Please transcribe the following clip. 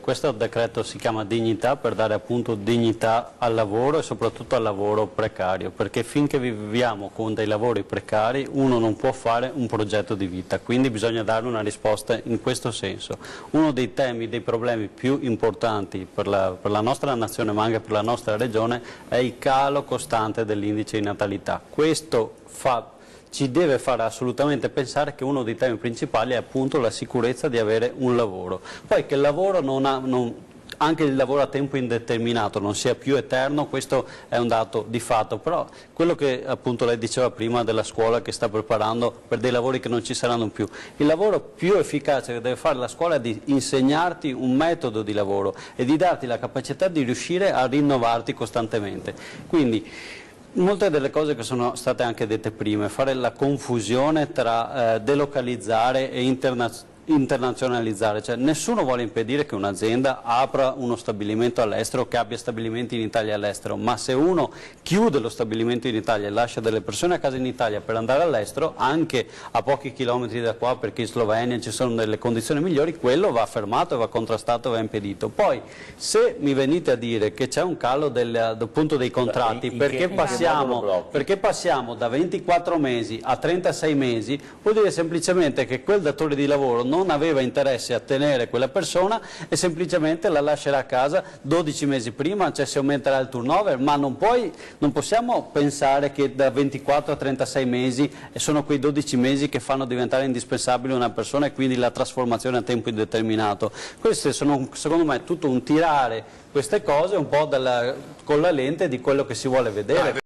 Questo decreto si chiama dignità per dare appunto dignità al lavoro e soprattutto al lavoro precario, perché finché viviamo con dei lavori precari uno non può fare un progetto di vita, quindi bisogna dare una risposta in questo senso. Uno dei temi, dei problemi più importanti per la nostra nazione ma anche per la nostra regione è il calo costante dell'indice di natalità. Questo ci deve fare assolutamente pensare che uno dei temi principali è appunto la sicurezza di avere un lavoro. Poi che il lavoro anche il lavoro a tempo indeterminato non sia più eterno, questo è un dato di fatto, però quello che appunto lei diceva prima della scuola che sta preparando per dei lavori che non ci saranno più, il lavoro più efficace che deve fare la scuola è di insegnarti un metodo di lavoro e di darti la capacità di riuscire a rinnovarti costantemente. Quindi, molte delle cose che sono state anche dette prima, fare la confusione tra delocalizzare e internazionalizzare, cioè nessuno vuole impedire che un'azienda apra uno stabilimento all'estero, che abbia stabilimenti in Italia e all'estero, ma se uno chiude lo stabilimento in Italia e lascia delle persone a casa in Italia per andare all'estero, anche a pochi chilometri da qua, perché in Slovenia ci sono delle condizioni migliori, quello va fermato, va contrastato, va impedito. Poi se mi venite a dire che c'è un calo appunto dei contratti, perché passiamo da 24 mesi a 36 mesi, vuol dire semplicemente che quel datore di lavoro non aveva interesse a tenere quella persona e semplicemente la lascerà a casa 12 mesi prima, cioè si aumenterà il turnover, ma non possiamo pensare che da 24 a 36 mesi sono quei 12 mesi che fanno diventare indispensabile una persona e quindi la trasformazione a tempo indeterminato. Questo sono secondo me tutto un tirare queste cose un po' con la lente di quello che si vuole vedere.